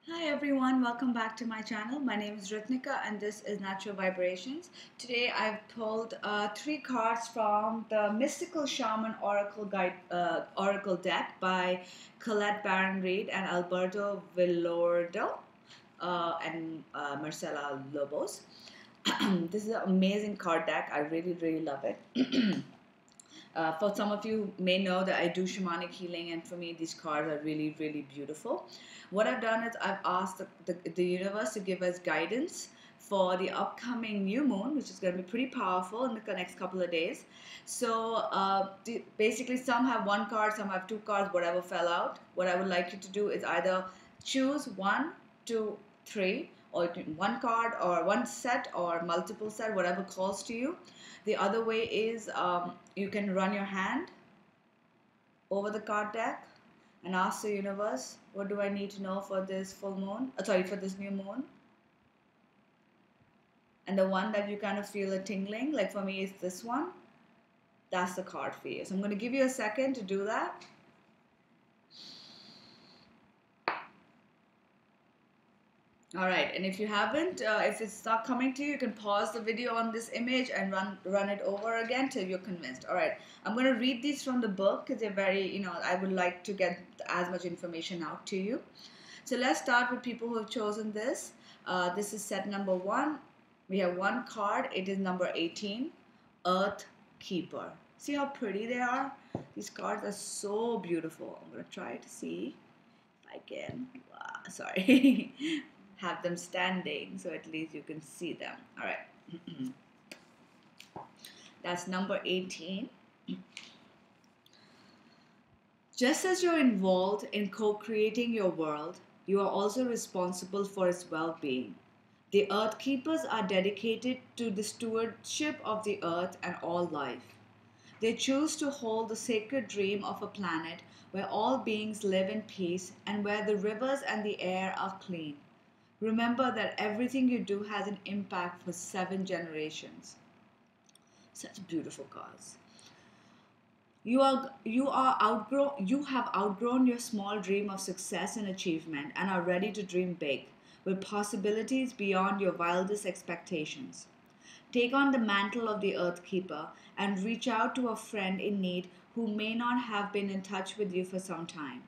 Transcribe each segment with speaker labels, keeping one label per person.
Speaker 1: Hi everyone, welcome back to my channel. My name is Ritnika and this is Natural Vibrations. Today I've pulled three cards from the Mystical Shaman Oracle deck by Colette Baron Reed and Alberto Villordo and Marcela Lobos. This is an amazing card deck. I really love it. For some of you may know that I do shamanic healing, and for me these cards are really beautiful. What I've done is I've asked the universe to give us guidance for the upcoming new moon, which is going to be pretty powerful in the next couple of days. So basically some have one card, some have two cards, whatever fell out. What I would like you to do is either choose one, two, three, or one card or one set or multiple set, whatever calls to you. The other way is you can run your hand over the card deck and ask the universe, what do I need to know for this full moon? For this new moon. And the one that you kind of feel a tingling, like for me, is this one. That's the card for you. So I'm going to give you a second to do that. All right, and if you haven't, if it's not coming to you, you can pause the video on this image and run it over again till you're convinced. All right, I'm going to read these from the book because they're very, I would like to get as much information out to you. So let's start with people who have chosen this. This is set number 1. We have one card. It is number 18, Earth Keeper. See how pretty they are? These cards are so beautiful. I'm going to try to see if I can. Wow, sorry. Have them standing so at least you can see them. All right. That's number 18. Just as you're involved in co-creating your world, you are also responsible for its well-being. The Earth Keepers are dedicated to the stewardship of the earth and all life. They choose to hold the sacred dream of a planet where all beings live in peace and where the rivers and the air are clean. Remember that everything you do has an impact for 7 generations. Such beautiful cards. You have outgrown your small dream of success and achievement and are ready to dream big, with possibilities beyond your wildest expectations. Take on the mantle of the Earth Keeper and reach out to a friend in need who may not have been in touch with you for some time.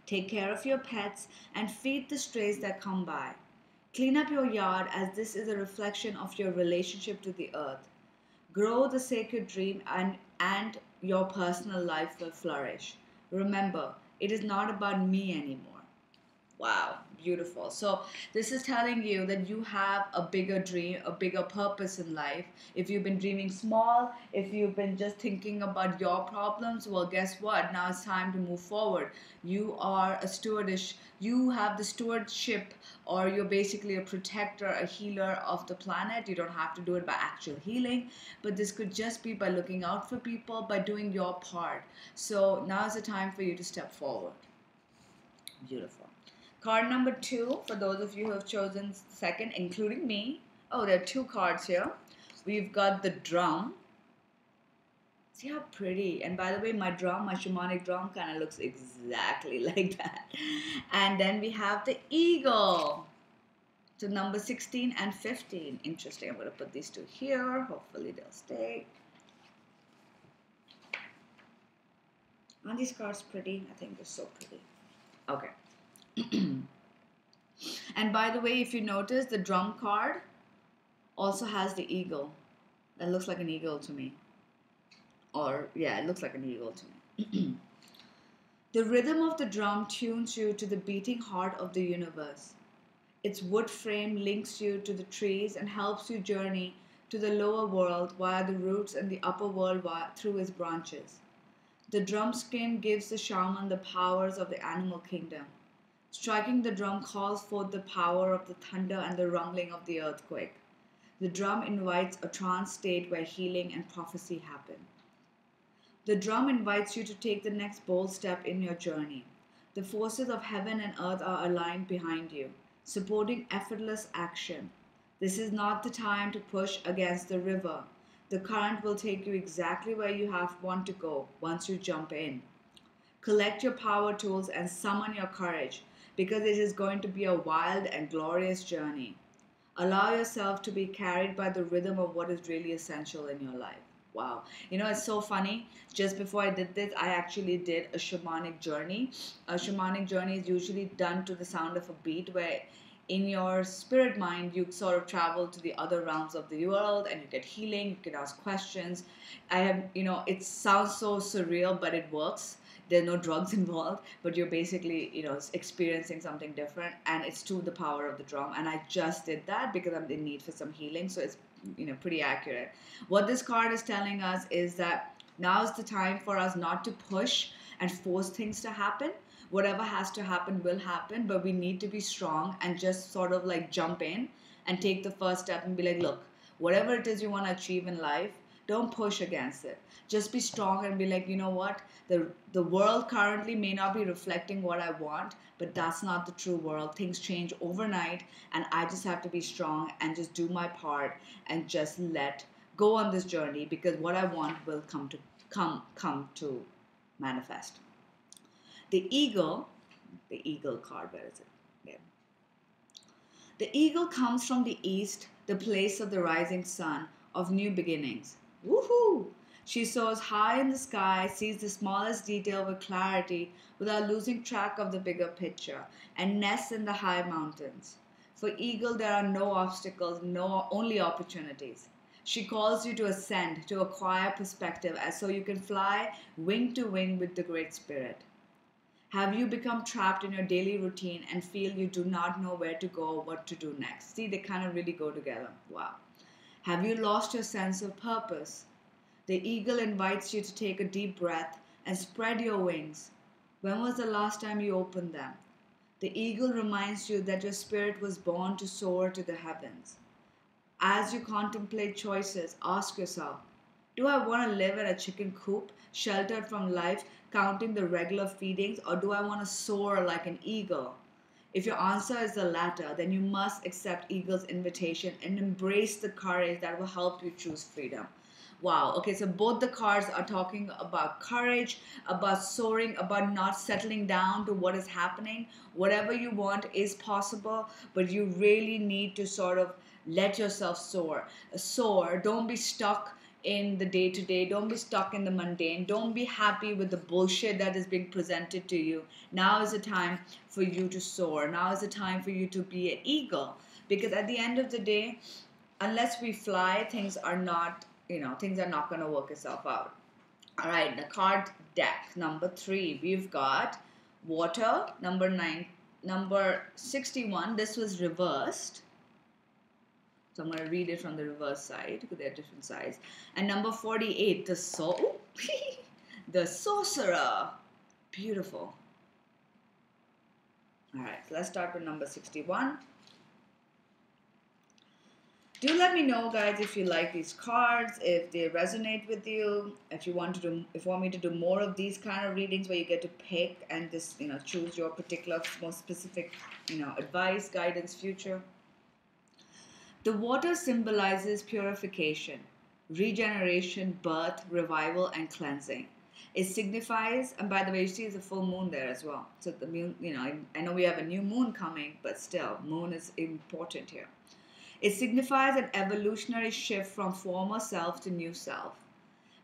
Speaker 1: Take care of your pets and feed the strays that come by. Clean up your yard, as this is a reflection of your relationship to the earth. Grow the sacred dream and your personal life will flourish. Remember, it is not about me anymore. Wow, beautiful. So this is telling you that you have a bigger dream, a bigger purpose in life. If you've been dreaming small, if you've been just thinking about your problems, well, guess what? Now it's time to move forward. You are a stewardess. You have the stewardship, or you're basically a protector, a healer of the planet. You don't have to do it by actual healing, but this could just be by looking out for people, by doing your part. So now is the time for you to step forward. Beautiful. Card number 2, for those of you who have chosen second, including me. Oh, there are 2 cards here. We've got the drum. See how pretty. And by the way, my shamanic drum kind of looks exactly like that. And then we have the eagle. So number 16 and 15. Interesting. I'm going to put these 2 here. Hopefully they'll stay. Aren't these cards pretty? I think they're so pretty. Okay. And by the way, if you notice, the drum card also has the eagle. That looks like an eagle to me. Or, yeah, it looks like an eagle to me. The rhythm of the drum tunes you to the beating heart of the universe. Its wood frame links you to the trees and helps you journey to the lower world via the roots and the upper world through its branches. The drum skin gives the shaman the powers of the animal kingdom. Striking the drum calls forth the power of the thunder and the rumbling of the earthquake. The drum invites a trance state where healing and prophecy happen. The drum invites you to take the next bold step in your journey. The forces of heaven and earth are aligned behind you, supporting effortless action. This is not the time to push against the river. The current will take you exactly where you want to go once you jump in. Collect your power tools and summon your courage. because it is going to be a wild and glorious journey. Allow yourself to be carried by the rhythm of what is really essential in your life. Wow. You know, it's so funny. Just before I did this, I actually did a shamanic journey. A shamanic journey is usually done to the sound of a beat where in your spirit mind you sort of travel to the other realms of the world and you get healing, you can ask questions. I have, you know, it sounds so surreal, but it works. There are no drugs involved, but you're basically, you know, experiencing something different, and it's to the power of the drum. And I just did that because I'm in need for some healing, so it's, you know, pretty accurate. What this card is telling us is that now is the time for us not to push and force things to happen. Whatever has to happen will happen, but we need to be strong and just sort of like jump in and take the first step and be like, look, whatever it is you want to achieve in life, don't push against it. Just be strong and be like, you know what? The world currently may not be reflecting what I want, but that's not the true world. Things change overnight, and I just have to be strong and just do my part and just let go on this journey, because what I want will come to manifest. The eagle card, where is it? There. The eagle comes from the east, the place of the rising sun, of new beginnings. Woohoo! She soars high in the sky, sees the smallest detail with clarity without losing track of the bigger picture, and nests in the high mountains. For eagle, there are no obstacles, no only opportunities. She calls you to ascend, to acquire perspective, as so you can fly wing to wing with the Great Spirit. Have you become trapped in your daily routine and feel you do not know where to go or what to do next? See, they kind of really go together. Wow. Have you lost your sense of purpose? The eagle invites you to take a deep breath and spread your wings. When was the last time you opened them? The eagle reminds you that your spirit was born to soar to the heavens. As you contemplate choices, ask yourself, do I want to live in a chicken coop, sheltered from life, counting the regular feedings, or do I want to soar like an eagle? If your answer is the latter, then you must accept Eagle's invitation and embrace the courage that will help you choose freedom. Wow. Okay, so both the cards are talking about courage, about soaring, about not settling down to what is happening. Whatever you want is possible, but you really need to sort of let yourself soar. Soar. Don't be stuck in the day to day. Don't be stuck in the mundane. Don't be happy with the bullshit that is being presented to you. Now is the time for you to soar. Now is the time for you to be an eagle. Because at the end of the day, unless we fly, things are not, things are not going to work itself out. All right, the card deck number 3, we've got water. Number 9, number 61. This was reversed. So I'm going to read it from the reverse side because they're different sides. And number 48, the sorcerer. Beautiful. All right, so let's start with number 61. Do let me know, guys, if you like these cards, if they resonate with you, if you want me to do more of these kind of readings where you get to pick and just choose your particular, more specific advice, guidance, future. The water symbolizes purification, regeneration, birth, revival, and cleansing. It signifies, and by the way, you see there's a full moon there as well. So the moon, I know we have a new moon coming, but still, moon is important here. It signifies an evolutionary shift from former self to new self.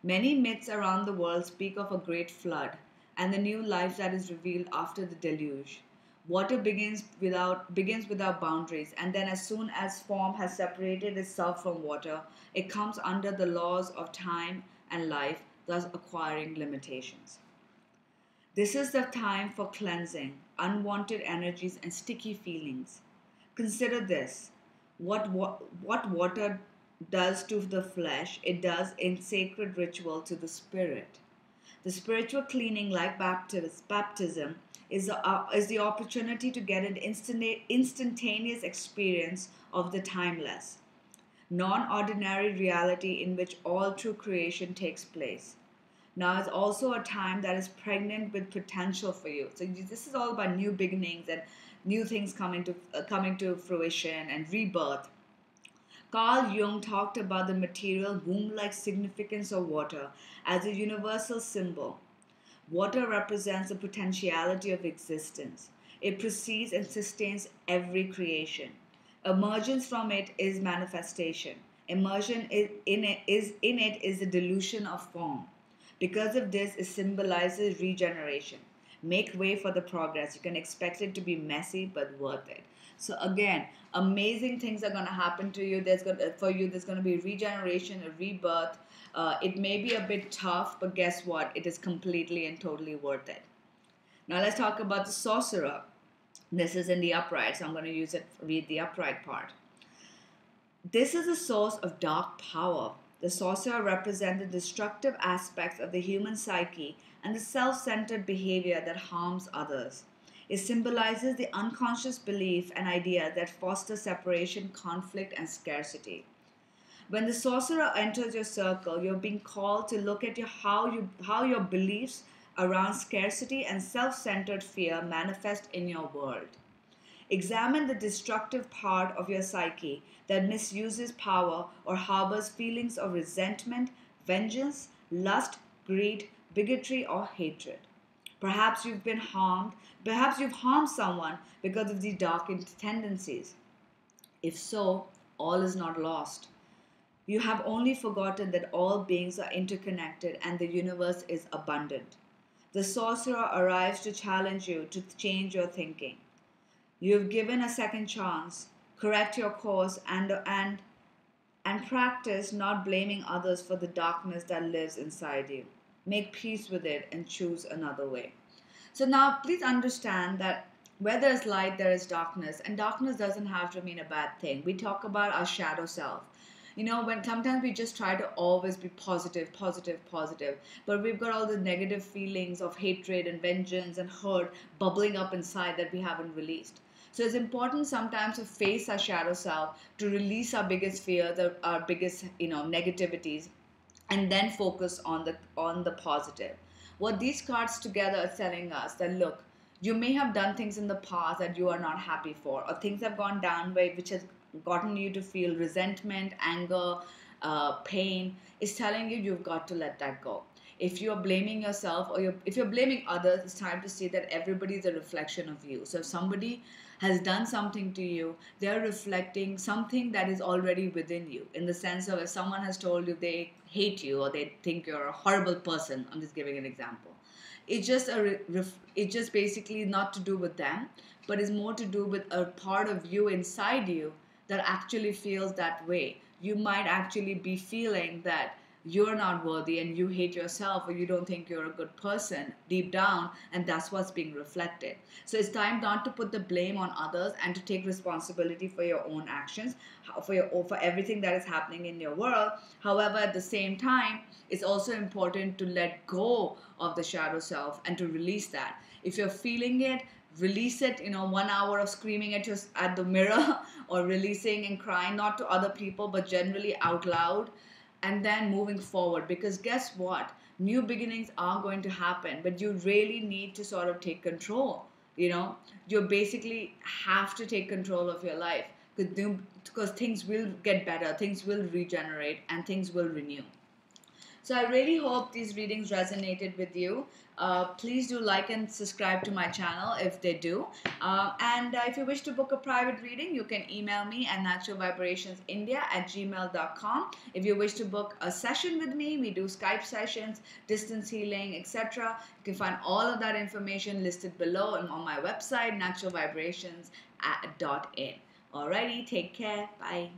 Speaker 1: Many myths around the world speak of a great flood and the new life that is revealed after the deluge. Water begins without boundaries, and then as soon as form has separated itself from water, it comes under the laws of time and life, thus acquiring limitations. This is the time for cleansing unwanted energies and sticky feelings. Consider this. What water does to the flesh, it does in sacred ritual to the spirit. The spiritual cleaning, like baptism, is the opportunity to get an instantaneous experience of the timeless, non-ordinary reality in which all true creation takes place. Now is also a time that is pregnant with potential for you. So this is all about new beginnings and new things coming to fruition and rebirth. Carl Jung talked about the material womb-like significance of water as a universal symbol. Water represents the potentiality of existence. It precedes and sustains every creation. Emergence from it is manifestation. Immersion is the delusion of form. Because of this, it symbolizes regeneration. Make way for the progress. You can expect it to be messy but worth it. So again, amazing things are going to happen to you. There's going to be regeneration, a rebirth. It may be a bit tough, but guess what? It is completely and totally worth it. Now let's talk about the sorcerer. This is in the upright, so I'm going to read the upright part. This is a source of dark power. The sorcerer represents the destructive aspects of the human psyche and the self-centered behavior that harms others. It symbolizes the unconscious belief and idea that foster separation, conflict, and scarcity. When the sorcerer enters your circle, you're being called to look at how your beliefs around scarcity and self-centered fear manifest in your world. Examine the destructive part of your psyche that misuses power or harbors feelings of resentment, vengeance, lust, greed, bigotry, or hatred. Perhaps you've been harmed. Perhaps you've harmed someone because of these dark tendencies. If so, all is not lost. You have only forgotten that all beings are interconnected and the universe is abundant. The sorcerer arrives to challenge you to change your thinking. You have given a second chance. Correct your course and practice not blaming others for the darkness that lives inside you. Make peace with it and choose another way. So now please understand that where there is light, there is darkness, and darkness doesn't have to mean a bad thing. We talk about our shadow self. When sometimes we just try to always be positive, positive, positive, but we've got all the negative feelings of hatred and vengeance and hurt bubbling up inside that we haven't released. So it's important sometimes to face our shadow self, to release our biggest fears, our biggest negativities, and then focus on the positive. What these cards together are telling us that look, you may have done things in the past that you are not happy for, or things have gone down which has gotten you to feel resentment, anger, pain. Is telling you you've got to let that go. If you're blaming yourself or if you're blaming others, it's time to see that everybody is a reflection of you. So if somebody has done something to you, they're reflecting something that is already within you. In the sense of if someone has told you they hate you or they think you're a horrible person, I'm just giving an example. It's just basically not to do with them, but it's more to do with a part of you inside you that actually feels that way. You might actually be feeling that you're not worthy and you hate yourself or you don't think you're a good person deep down, and that's what's being reflected. So it's time not to put the blame on others and to take responsibility for your own actions, for everything that is happening in your world. However, at the same time, it's also important to let go of the shadow self and to release that. If you're feeling it, release it. 1 hour of screaming at the mirror or releasing and crying, not to other people but generally out loud, and then moving forward. Because guess what, new beginnings are going to happen, but you really need to sort of take control. You basically have to take control of your life, because things will get better, things will regenerate, and things will renew. So I really hope these readings resonated with you. Please do like and subscribe to my channel if they do. And if you wish to book a private reading, you can email me at naturalvibrationsindia@gmail.com. If you wish to book a session with me, we do Skype sessions, distance healing, etc. You can find all of that information listed below and on my website, naturalvibrations.in. Alrighty, take care. Bye.